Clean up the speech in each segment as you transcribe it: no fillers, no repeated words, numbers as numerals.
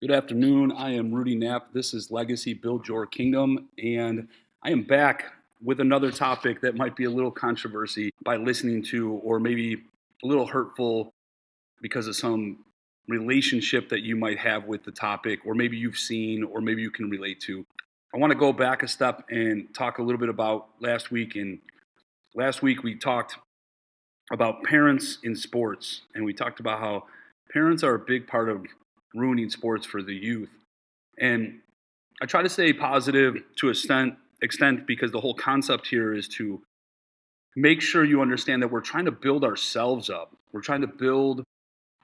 Good afternoon. I am Rudy Knapp. This is Legacy Build Your Kingdom, and I am back with another topic that might be a little controversy by listening to, or maybe a little hurtful because of some relationship that you might have with the topic, or maybe you've seen, or maybe you can relate to. I want to go back a step and talk a little bit about last week. And last week we talked about parents in sports, and we talked about how parents are a big part of ruining sports for the youth. And I try to stay positive to extent because the whole concept here is to make sure you understand that we're trying to build ourselves up. We're trying to build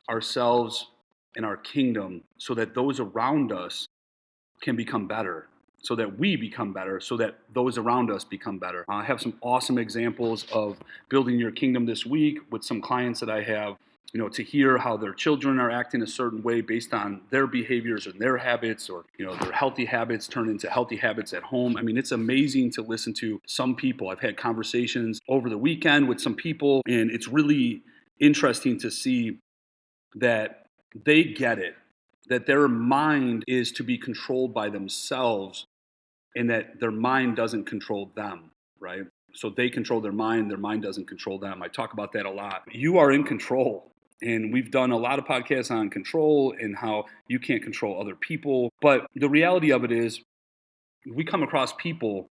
ourselves in our kingdom so that those around us can become better, so that we become better, so that those around us become better. I have some awesome examples of building your kingdom this week with some clients that I have, to hear how their children are acting a certain way based on their behaviors and their habits, or, their healthy habits turn into healthy habits at home. I mean, it's amazing to listen to some people. I've had conversations over the weekend with some people, and it's really interesting to see that they get it, that their mind is to be controlled by themselves and that their mind doesn't control them, right? So they control their mind doesn't control them. I talk about that a lot. You are in control. And we've done a lot of podcasts on control and how you can't control other people. But the reality of it is, we come across people,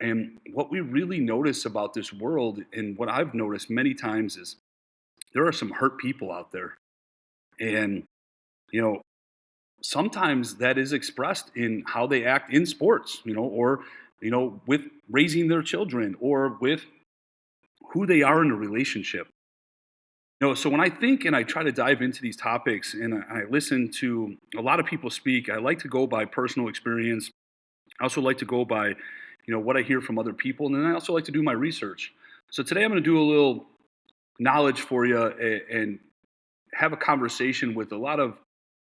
and what we really notice about this world, and what I've noticed many times, is there are some hurt people out there. And, you know, sometimes that is expressed in how they act in sports, or, with raising their children, or with who they are in a relationship. So when I think and I try to dive into these topics and I listen to a lot of people speak, I like to go by personal experience. I also like to go by, what I hear from other people. And then I also like to do my research. So today I'm going to do a little knowledge for you and have a conversation with a lot of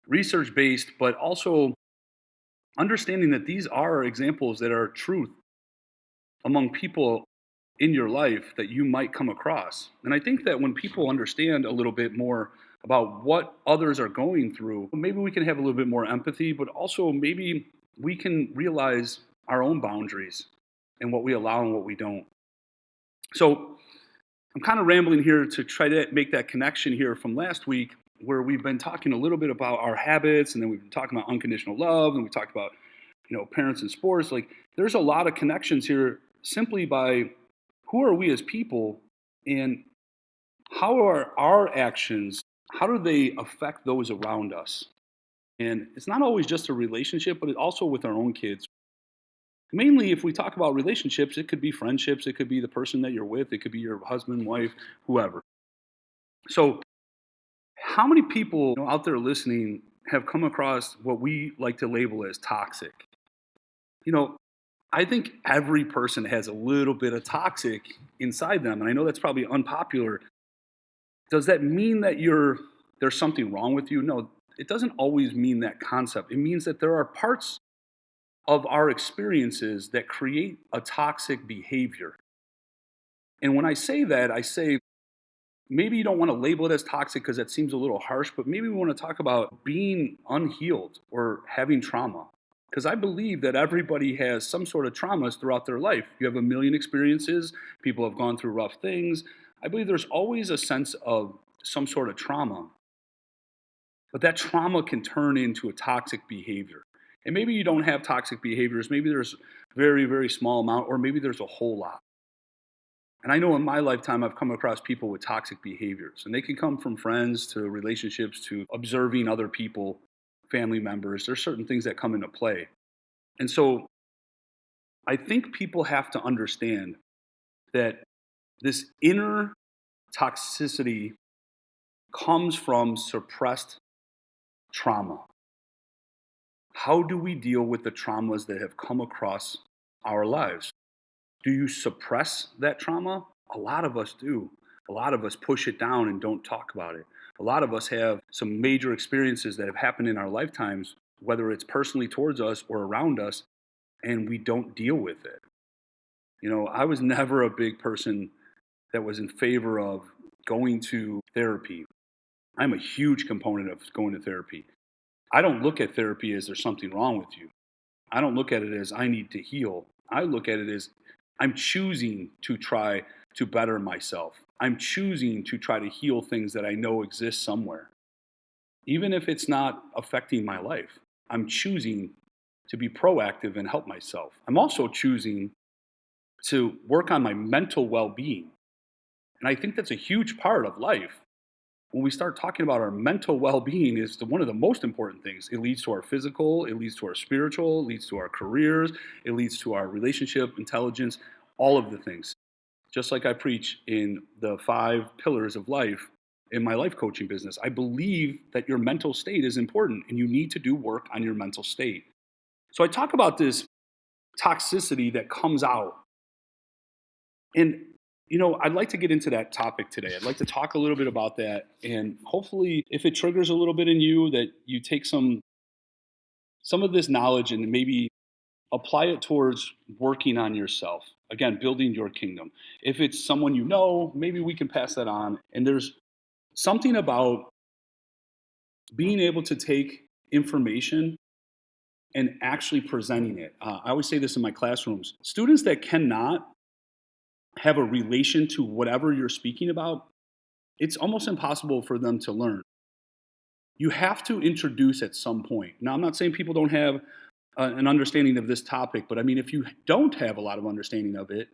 research based, but also understanding that these are examples that are truth among people in your life that you might come across. And I think that when people understand a little bit more about what others are going through, maybe we can have a little bit more empathy, but also maybe we can realize our own boundaries and what we allow and what we don't. So I'm kind of rambling here to try to make that connection here from last week, where we've been talking a little bit about our habits, and then we've been talking about unconditional love, and we talked about, parents in sports. Like, there's a lot of connections here simply by who are we as people, and how are our actions, how do they affect those around us? And it's not always just a relationship, but also with our own kids. Mainly, if we talk about relationships, it could be friendships, it could be the person that you're with, it could be your husband, wife, whoever. So, how many people out there listening have come across what we like to label as toxic? You know, I think every person has a little bit of toxic inside them, and I know that's probably unpopular. Does that mean that there's something wrong with you? No, it doesn't always mean that concept. It means that there are parts of our experiences that create a toxic behavior. And when I say that, I say maybe you don't want to label it as toxic because that seems a little harsh, but maybe we want to talk about being unhealed or having trauma. Because I believe that everybody has some sort of traumas throughout their life. You have a million experiences, people have gone through rough things. I believe there's always a sense of some sort of trauma. But that trauma can turn into a toxic behavior. And maybe you don't have toxic behaviors, maybe there's very, very small amount, or maybe there's a whole lot. And I know in my lifetime, I've come across people with toxic behaviors, and they can come from friends to relationships to observing other people, family members. There's certain things that come into play. And so I think people have to understand that this inner toxicity comes from suppressed trauma. How do we deal with the traumas that have come across our lives? Do you suppress that trauma? A lot of us do. A lot of us push it down and don't talk about it. A lot of us have some major experiences that have happened in our lifetimes, whether it's personally towards us or around us, and we don't deal with it. I was never a big person that was in favor of going to therapy. I'm a huge component of going to therapy. I don't look at therapy as there's something wrong with you. I don't look at it as I need to heal. I look at it as I'm choosing to try to better myself. I'm choosing to try to heal things that I know exist somewhere. Even if it's not affecting my life, I'm choosing to be proactive and help myself. I'm also choosing to work on my mental well being. And I think that's a huge part of life. When we start talking about our mental well-being is one of the most important things. It leads to our physical, it leads to our spiritual, it leads to our careers, it leads to our relationship, intelligence, all of the things. Just like I preach in the 5 pillars of life in my life coaching business, I believe that your mental state is important and you need to do work on your mental state. So I talk about this toxicity that comes out. And I'd like to get into that topic today. I'd like to talk a little bit about that, and hopefully, if it triggers a little bit in you, that you take some of this knowledge and maybe apply it towards working on yourself. Again, building your kingdom. If it's someone you know, maybe we can pass that on. And there's something about being able to take information and actually presenting it. I always say this in my classrooms: students that cannot have a relation to whatever you're speaking about, it's almost impossible for them to learn. You have to introduce at some point. Now, I'm not saying people don't have an understanding of this topic, but I mean, if you don't have a lot of understanding of it,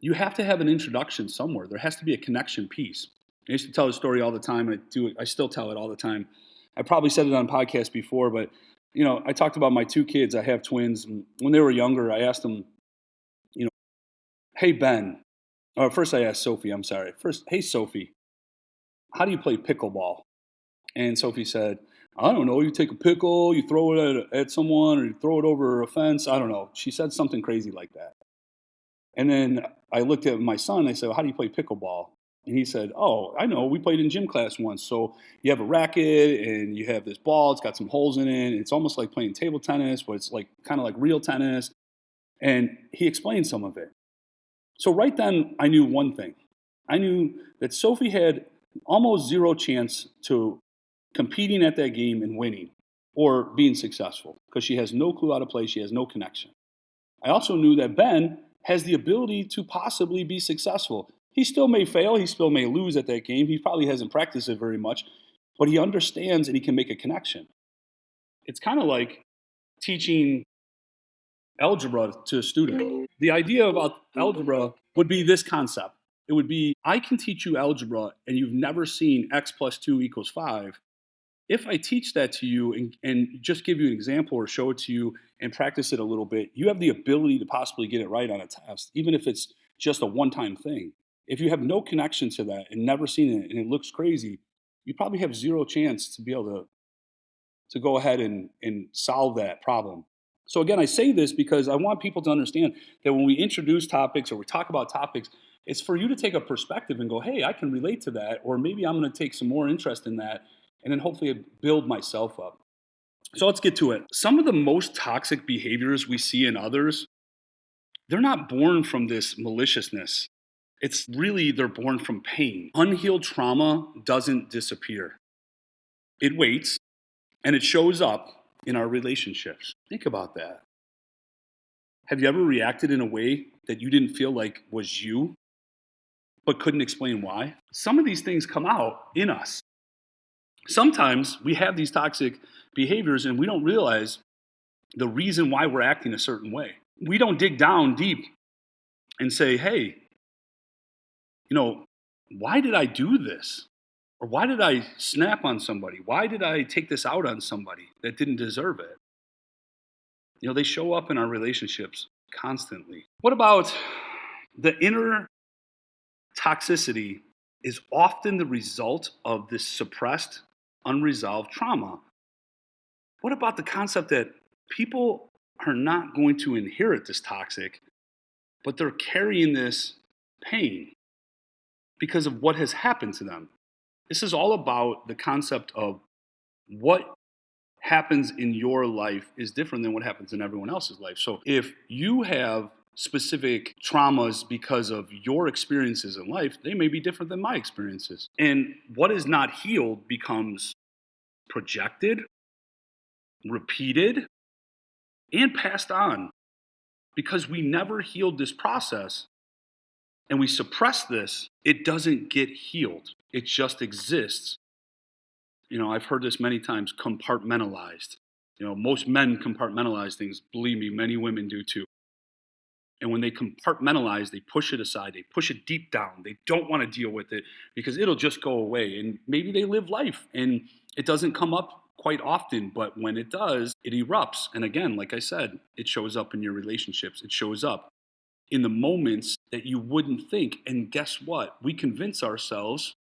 you have to have an introduction somewhere. There has to be a connection piece. I used to tell the story all the time. I do it. I still tell it all the time. I probably said it on podcasts before, but I talked about my 2 kids. I have twins. And when they were younger, I asked them, you know, "Hey Ben," or first I asked Sophie. I'm sorry. First, "Hey Sophie, how do you play pickleball?" And Sophie said, "I don't know. You take a pickle, you throw it at someone, or you throw it over a fence. I don't know." She said something crazy like that. And then I looked at my son. I said, "Well, how do you play pickleball?" And he said, "Oh, I know. We played in gym class once. So you have a racket and you have this ball. It's got some holes in it. It's almost like playing table tennis, but it's like kind of like real tennis." And he explained some of it. So right then, I knew one thing. I knew that Sophie had almost zero chance to competing at that game and winning or being successful because she has no clue how to play. She has no connection. I also knew that Ben has the ability to possibly be successful. He still may fail. He still may lose at that game. He probably hasn't practiced it very much, but he understands and he can make a connection. It's kind of like teaching algebra to a student. The idea about algebra would be this concept. It would be, I can teach you algebra and you've never seen x plus 2 equals 5. If I teach that to you and just give you an example or show it to you and practice it a little bit, you have the ability to possibly get it right on a test, even if it's just a one-time thing. If you have no connection to that and never seen it and it looks crazy, you probably have zero chance to be able to go ahead and solve that problem. So again, I say this because I want people to understand that when we introduce topics or we talk about topics, it's for you to take a perspective and go, hey, I can relate to that, or maybe I'm going to take some more interest in that, and then hopefully build myself up. So let's get to it. Some of the most toxic behaviors we see in others, they're not born from this maliciousness. It's really, they're born from pain. Unhealed trauma doesn't disappear. It waits and it shows up in our relationships. Think about that. Have you ever reacted in a way that you didn't feel like was you, but couldn't explain why? Some of these things come out in us. Sometimes we have these toxic behaviors and we don't realize the reason why we're acting a certain way. We don't dig down deep and say, hey, why did I do this? Or why did I snap on somebody? Why did I take this out on somebody that didn't deserve it? They show up in our relationships constantly. What about the inner toxicity is often the result of this suppressed, unresolved trauma? What about the concept that people are not going to inherit this toxic, but they're carrying this pain because of what has happened to them? This is all about the concept of what happens in your life is different than what happens in everyone else's life. So if you have specific traumas because of your experiences in life, they may be different than my experiences. And what is not healed becomes projected repeated, and passed on because we never healed this process and we suppress this. It doesn't get healed, it just exists. I've heard this many times, compartmentalized. Most men compartmentalize things. Believe me, many women do too. And when they compartmentalize, they push it aside. They push it deep down. They don't want to deal with it because it'll just go away. And maybe they live life and it doesn't come up quite often. But when it does, it erupts. And again, like I said, it shows up in your relationships. It shows up in the moments that you wouldn't think. And guess what? We convince ourselves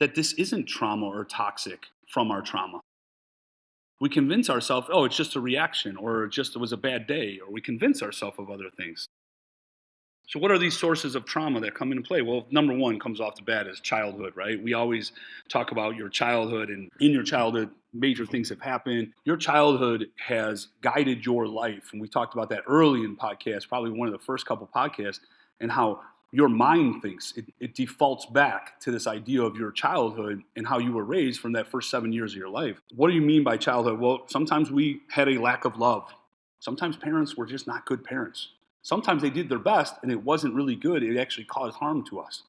that this isn't trauma or toxic from our trauma. We convince ourselves, oh, it's just a reaction, or just it was a bad day, or we convince ourselves of other things. So what are these sources of trauma that come into play? Well, number one comes off the bat is childhood, right? We always talk about your childhood, and in your childhood, major things have happened. Your childhood has guided your life. And we talked about that early in podcasts, probably one of the first couple podcasts, and how your mind thinks. It defaults back to this idea of your childhood and how you were raised from that first 7 years of your life. What do you mean by childhood? Well, sometimes we had a lack of love. Sometimes parents were just not good parents. Sometimes they did their best and it wasn't really good. It actually caused harm to us.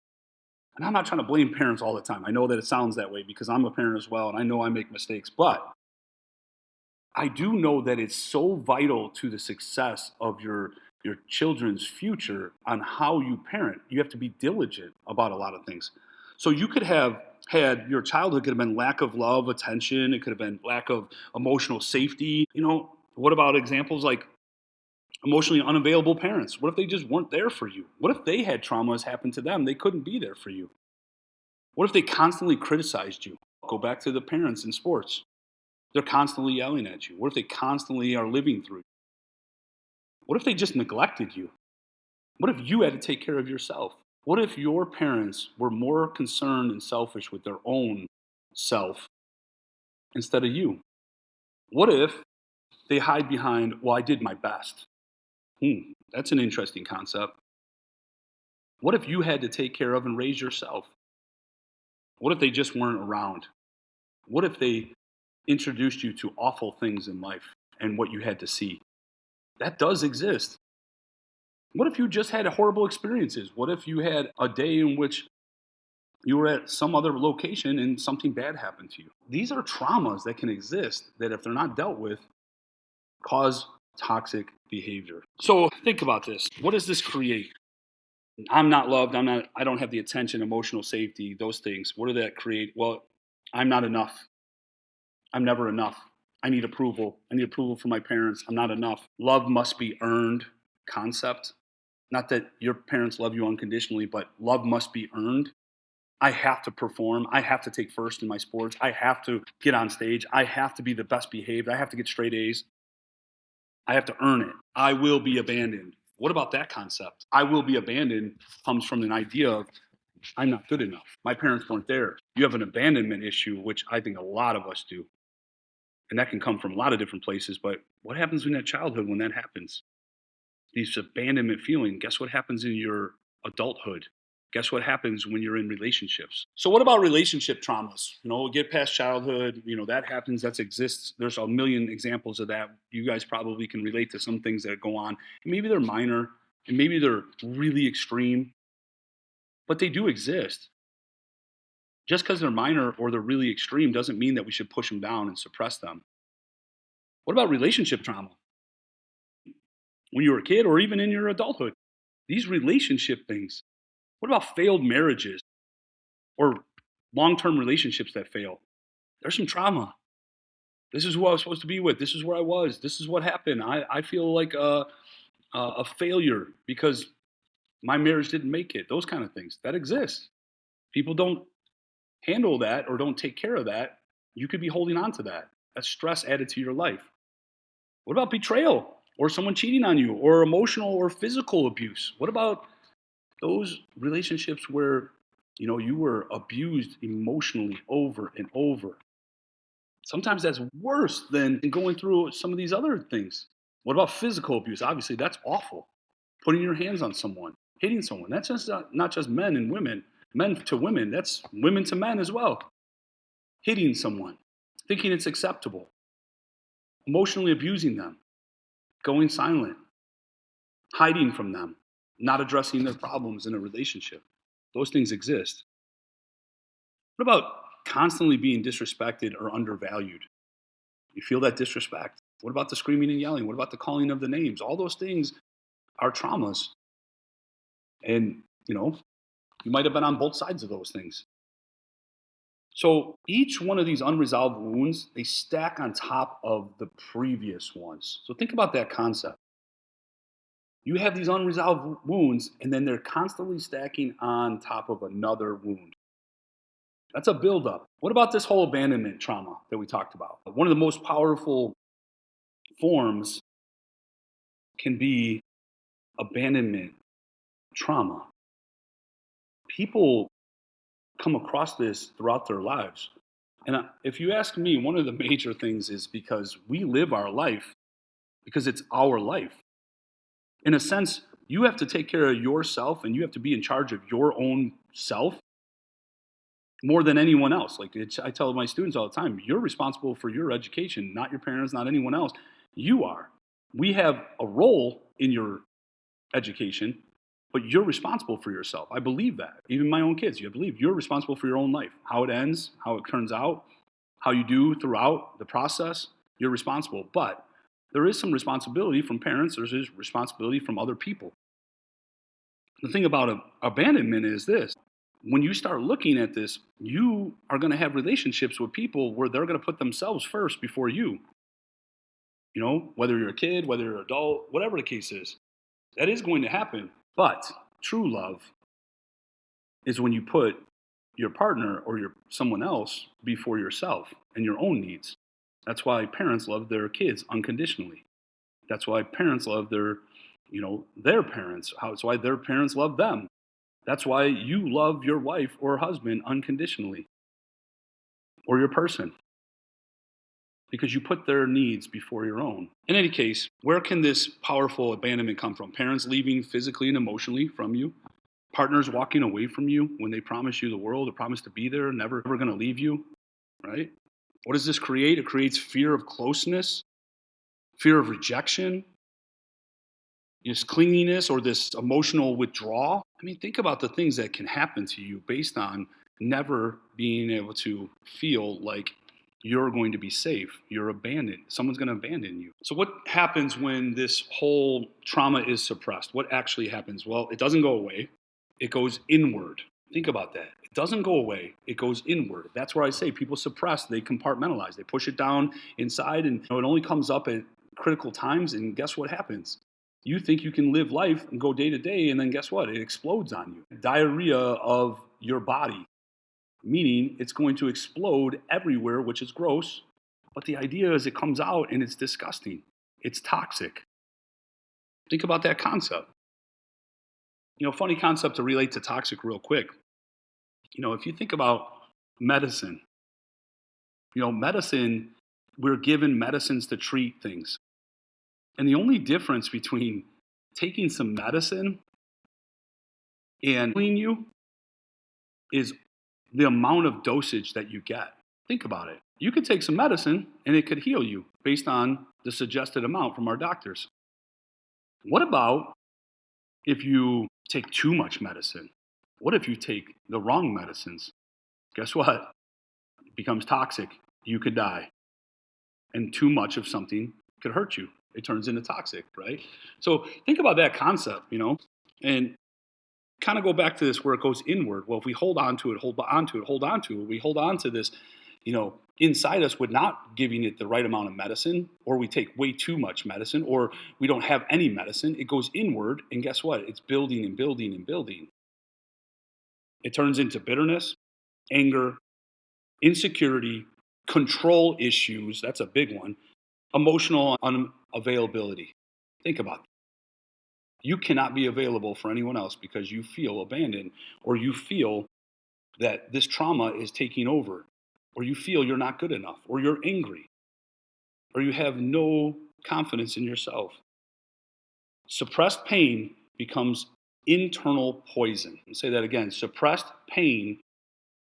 And I'm not trying to blame parents all the time. I know that it sounds that way because I'm a parent as well and I know I make mistakes. But I do know that it's so vital to the success of your children's future on how you parent. You have to be diligent about a lot of things. So you could have had your childhood could have been lack of love, attention. It could have been lack of emotional safety. What about examples like emotionally unavailable parents? What if they just weren't there for you? What if they had traumas happen to them? They couldn't be there for you. What if they constantly criticized you? Go back to the parents in sports. They're constantly yelling at you. What if they constantly are living through you? What if they just neglected you? What if you had to take care of yourself? What if your parents were more concerned and selfish with their own self instead of you? What if they hide behind, well, I did my best? That's an interesting concept. What if you had to take care of and raise yourself? What if they just weren't around? What if they introduced you to awful things in life and what you had to see? That does exist. What if you just had horrible experiences? What if you had a day in which you were at some other location and something bad happened to you? These are traumas that can exist that, if they're not dealt with, cause toxic behavior. So think about this. What does this create? I'm not loved. I don't have the attention, emotional safety, those things. What do that create? Well, I'm not enough. I'm never enough. I need approval. I need approval from my parents. I'm not enough. Love must be earned concept. Not that your parents love you unconditionally, but love must be earned. I have to perform. I have to take first in my sports. I have to get on stage. I have to be the best behaved. I have to get straight A's. I have to earn it. I will be abandoned. What about that concept? I will be abandoned comes from an idea of I'm not good enough. My parents weren't there. You have an abandonment issue, which I think a lot of us do. And that can come from a lot of different places. But what happens in that childhood when that happens? These abandonment feeling, guess what happens in your adulthood? Guess what happens when you're in relationships? So what about relationship traumas? We get past childhood, that happens, that exists. There's a million examples of that. You guys probably can relate to some things that go on. Maybe they're minor and maybe they're really extreme, but they do exist. Just because they're minor or they're really extreme doesn't mean that we should push them down and suppress them. What about relationship trauma? When you were a kid or even in your adulthood, these relationship things. What about failed marriages or long-term relationships that fail? There's some trauma. This is who I was supposed to be with. This is where I was. This is what happened. I feel like a failure because my marriage didn't make it. Those kind of things that exist. People don't handle that or don't take care of that. You could be holding on to that. That's stress added to your life. What about betrayal or someone cheating on you or emotional or physical abuse? What about those relationships where you were abused emotionally over and over? Sometimes that's worse than going through some of these other things. What about physical abuse? Obviously, that's awful. Putting your hands on someone, hitting someone. That's just not just men and women, men to women. That's women to men as well. Hitting someone, thinking it's acceptable. emotionally abusing them, going silent, hiding from them, not addressing their problems in a relationship. Those things exist. What about constantly being disrespected or undervalued? You feel that disrespect. What about the screaming and yelling? What about the calling of the names? All those things are traumas. And, you might have been on both sides of those things. So each one of these unresolved wounds, they stack on top of the previous ones. So think about that concept. You have these unresolved wounds, and then they're constantly stacking on top of another wound. That's a buildup. What about this whole abandonment trauma that we talked about? One of the most powerful forms can be abandonment trauma. People come across this throughout their lives. And if you ask me, one of the major things is because we live our life because it's our life. In a sense, you have to take care of yourself and you have to be in charge of your own self more than anyone else. I tell my students all the time, you're responsible for your education, not your parents, not anyone else. You are. We have a role in your education, but you're responsible for yourself. I believe that. Even my own kids, you believe you're responsible for your own life. How it ends, how it turns out, how you do throughout the process, you're responsible. But there is some responsibility from parents, there's responsibility from other people. The thing about abandonment is this: when you start looking at this, you are going to have relationships with people where they're going to put themselves first before you. Whether you're a kid, whether you're an adult, whatever the case is, that is going to happen. But true love is when you put your partner or someone else before yourself and your own needs. That's why parents love their kids unconditionally. That's why parents love their parents. That's why their parents love them. That's why you love your wife or husband unconditionally, or your person, because you put their needs before your own. In any case, where can this powerful abandonment come from? Parents leaving physically and emotionally from you, partners walking away from you when they promise you the world or promise to be there, never ever going to leave you, right? What does this create? It creates fear of closeness, fear of rejection, this clinginess, or this emotional withdrawal. I mean, think about the things that can happen to you based on never being able to feel like you're going to be safe. You're abandoned. Someone's going to abandon you. So what happens when this whole trauma is suppressed? What actually happens? Well, it doesn't go away. It goes inward. Think about that. It doesn't go away. It goes inward. That's where I say people suppress. They compartmentalize. They push it down inside, and it only comes up at critical times. And guess what happens? You think you can live life and go day to day, and then guess what? It explodes on you. Diarrhea of your body, meaning it's going to explode everywhere, which is gross. But the idea is it comes out and it's disgusting. It's toxic. Think about that concept. Funny concept to relate to toxic real quick. If you think about medicine, medicine, we're given medicines to treat things. And the only difference between taking some medicine and healing you is the amount of dosage that you get. Think about it. You could take some medicine and it could heal you based on the suggested amount from our doctors. What about if you take too much medicine? What if you take the wrong medicines? Guess what? It becomes toxic. You could die. And too much of something could hurt you. It turns into toxic, right? So think about that concept, and kind of go back to this where it goes inward. Well, if we hold on to it, we hold on to this, inside us with not giving it the right amount of medicine, or we take way too much medicine, or we don't have any medicine, it goes inward. And guess what? It's building and building and building. It turns into bitterness, anger, insecurity, control issues. That's a big one. Emotional unavailability. Think about it. You cannot be available for anyone else because you feel abandoned, or you feel that this trauma is taking over, or you feel you're not good enough, or you're angry, or you have no confidence in yourself. Suppressed pain becomes internal poison. I'll say that again. Suppressed pain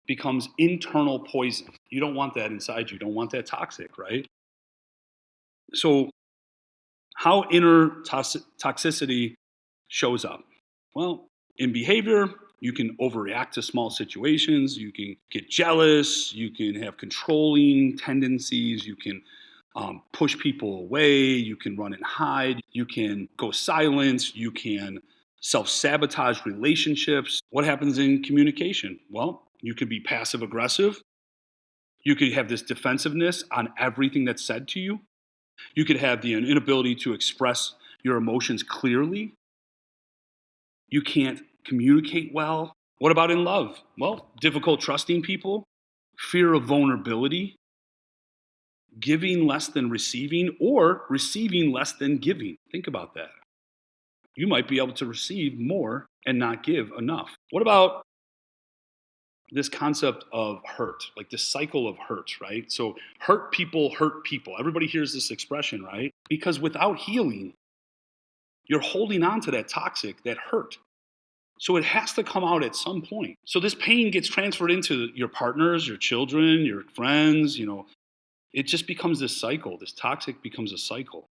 becomes internal poison. You don't want that inside you. You don't want that toxic, right? So, how inner toxicity shows up? Well, in behavior, you can overreact to small situations. You can get jealous. You can have controlling tendencies. You can push people away. You can run and hide. You can go silent. You can self sabotage relationships. What happens in communication? Well, you could be passive aggressive. You could have this defensiveness on everything that's said to you. You could have the inability to express your emotions clearly. You can't communicate well. What about in love? Well, difficult trusting people, fear of vulnerability, giving less than receiving, or receiving less than giving. Think about that. You might be able to receive more and not give enough. What about this concept of hurt, like this cycle of hurt, right? So, hurt people hurt people. Everybody hears this expression, right? Because without healing, you're holding on to that toxic, that hurt. So it has to come out at some point. So this pain gets transferred into your partners, your children, your friends, it just becomes this cycle. This toxic becomes a cycle.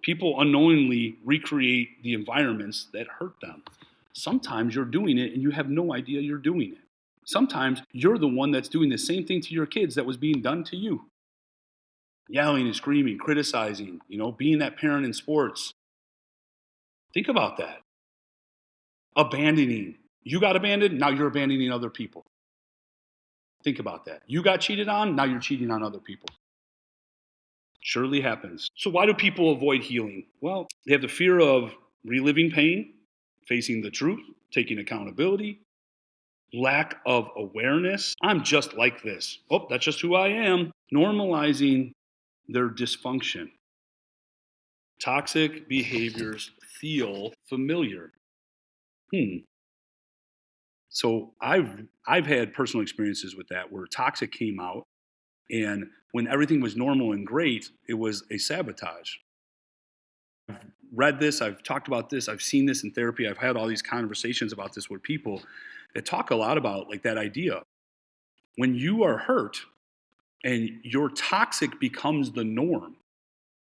People unknowingly recreate the environments that hurt them. Sometimes you're doing it and you have no idea you're doing it. Sometimes you're the one that's doing the same thing to your kids that was being done to you. Yelling and screaming, criticizing, being that parent in sports. Think about that. Abandoning. You got abandoned, now you're abandoning other people. Think about that. You got cheated on, now you're cheating on other people. Surely happens. So, why do people avoid healing? Well, they have the fear of reliving pain, facing the truth, taking accountability, lack of awareness. I'm just like this. Oh, that's just who I am. Normalizing their dysfunction. Toxic behaviors feel familiar. So I've had personal experiences with that where toxic came out, and when everything was normal and great, it was a sabotage. Read this, I've talked about this, I've seen this in therapy, I've had all these conversations about this with people that talk a lot about like that idea. When you are hurt and your toxic becomes the norm.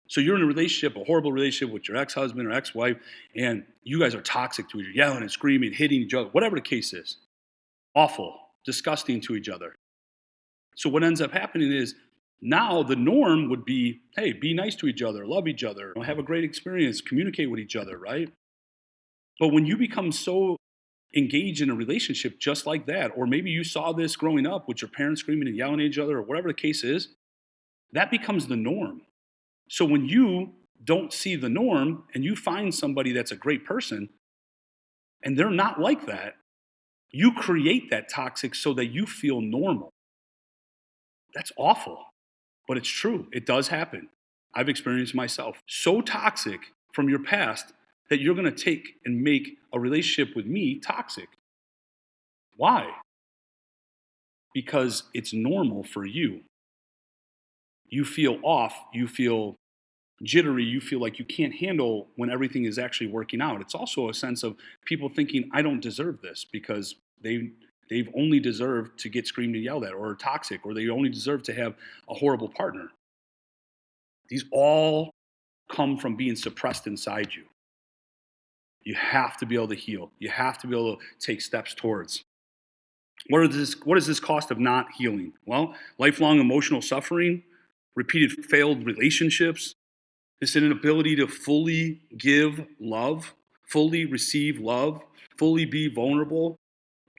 So you're in a relationship, a horrible relationship with your ex-husband or ex-wife, and you guys are toxic to each other, yelling and screaming, hitting each other, whatever the case is. Awful, disgusting to each other. So what ends up happening is now the norm would be, hey, be nice to each other, love each other, have a great experience, communicate with each other, right? But when you become so engaged in a relationship just like that, or maybe you saw this growing up with your parents screaming and yelling at each other, or whatever the case is, that becomes the norm. So when you don't see the norm and you find somebody that's a great person and they're not like that, you create that toxic so that you feel normal. That's awful, but it's true. It does happen. I've experienced myself. So toxic from your past that you're going to take and make a relationship with me toxic. Why? Because it's normal for you. You feel off, you feel jittery, you feel like you can't handle when everything is actually working out. It's also a sense of people thinking, I don't deserve this because they've only deserved to get screamed and yelled at or are toxic, or they only deserve to have a horrible partner. These all come from being suppressed inside you. You have to be able to heal. You have to be able to take steps towards. What is this cost of not healing? Well, lifelong emotional suffering, repeated failed relationships, this inability to fully give love, fully receive love, fully be vulnerable,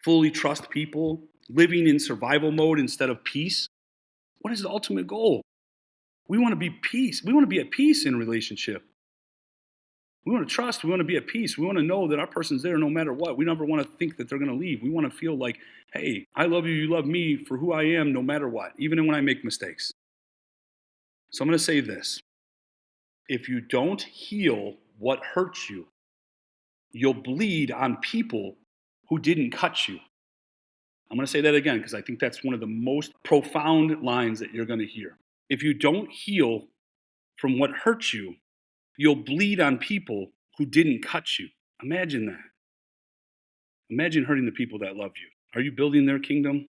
fully trust people, living in survival mode instead of peace. What is the ultimate goal? We want to be peace. We want to be at peace in a relationship. We want to trust. We want to be at peace. We want to know that our person's there no matter what. We never want to think that they're going to leave. We want to feel like, hey, I love you. You love me for who I am no matter what, even when I make mistakes. So I'm going to say this. If you don't heal what hurts you, you'll bleed on people who didn't cut you. I'm going to say that again because I think that's one of the most profound lines that you're going to hear. If you don't heal from what hurts you, you'll bleed on people who didn't cut you. Imagine that. Imagine hurting the people that love you. Are you building their kingdom?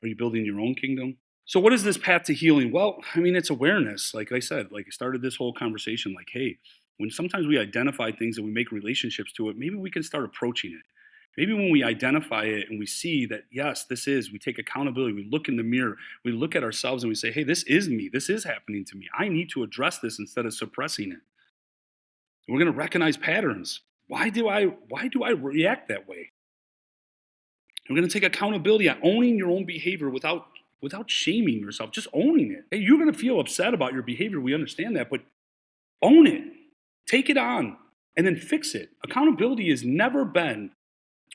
Are you building your own kingdom? So what is this path to healing? Well, I mean, it's awareness. Like I said, like I started this whole conversation like, hey, when sometimes we identify things and we make relationships to it, maybe we can start approaching it. Maybe when we identify it and we see that, yes, we take accountability, we look in the mirror, we look at ourselves and we say, hey, this is me. This is happening to me. I need to address this instead of suppressing it. We're going to recognize patterns. Why do I react that way? We're going to take accountability on owning your own behavior without shaming yourself, just owning it. Hey, you're going to feel upset about your behavior. We understand that, but own it. Take it on and then fix it. Accountability has never been,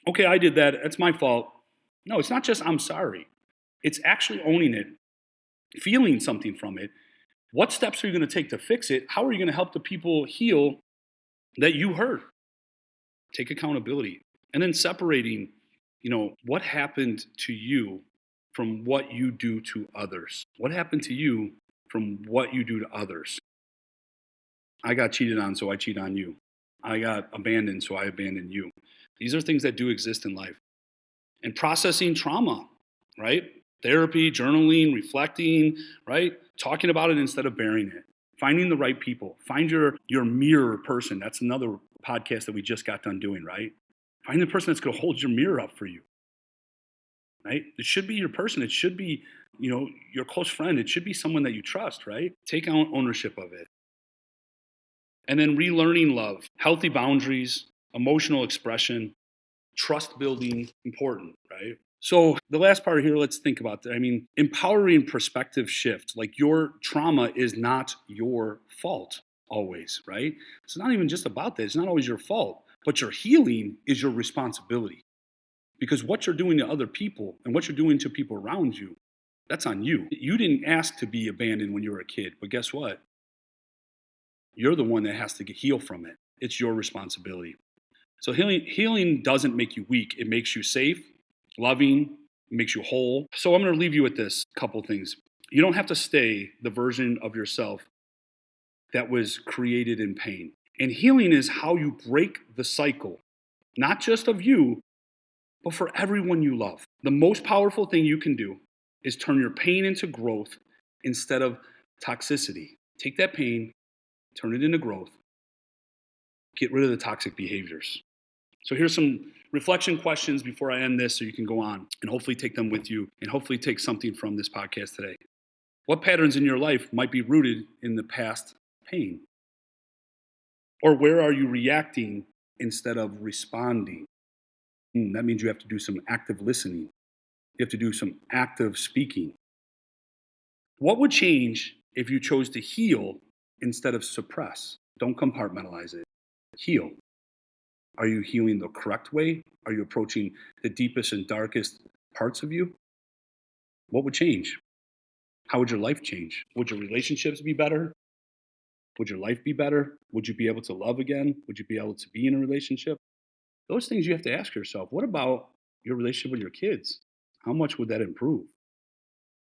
okay, I did that. That's my fault. No, it's not just I'm sorry. It's actually owning it, feeling something from it. What steps are you going to take to fix it? How are you going to help the people heal that you hurt? Take accountability. And then separating, what happened to you from what you do to others. What happened to you from what you do to others? I got cheated on, so I cheat on you. I got abandoned, so I abandon you. These are things that do exist in life. And processing trauma, right? Therapy, journaling, reflecting, right? Talking about it instead of burying it. Finding the right people. Find your mirror person. That's another podcast that we just got done doing, right? Find the person that's going to hold your mirror up for you, right? It should be your person. It should be, your close friend. It should be someone that you trust, right? Take on ownership of it. And then relearning love, healthy boundaries, emotional expression, trust building, important, right? So the last part here, let's think about that. I mean, empowering perspective shift. Like your trauma is not your fault always, right? It's not even just about that. It's not always your fault, but your healing is your responsibility. Because what you're doing to other people and what you're doing to people around you, that's on you. You didn't ask to be abandoned when you were a kid, but guess what? You're the one that has to heal from it. It's your responsibility. So healing doesn't make you weak. It makes you safe, loving, makes you whole. So I'm going to leave you with this couple things. You don't have to stay the version of yourself that was created in pain. And healing is how you break the cycle, not just of you, but for everyone you love. The most powerful thing you can do is turn your pain into growth instead of toxicity. Take that pain, turn it into growth. Get rid of the toxic behaviors. So here's some reflection questions before I end this so you can go on and hopefully take them with you and hopefully take something from this podcast today. What patterns in your life might be rooted in the past pain? Or where are you reacting instead of responding? That means you have to do some active listening. You have to do some active speaking. What would change if you chose to heal instead of suppress? Don't compartmentalize it. Heal. Are you healing the correct way? Are you approaching the deepest and darkest parts of you? What would change? How would your life change? Would your relationships be better? Would your life be better? Would you be able to love again? Would you be able to be in a relationship? Those things you have to ask yourself. What about your relationship with your kids? How much would that improve?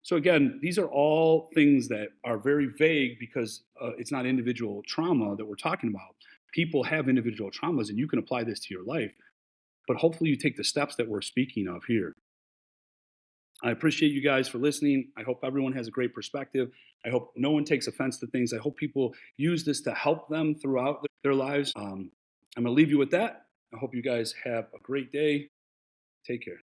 So again, these are all things that are very vague because it's not individual trauma that we're talking about. People have individual traumas and you can apply this to your life, but hopefully you take the steps that we're speaking of here. I appreciate you guys for listening. I hope everyone has a great perspective. I hope no one takes offense to things. I hope people use this to help them throughout their lives. I'm going to leave you with that. I hope you guys have a great day. Take care.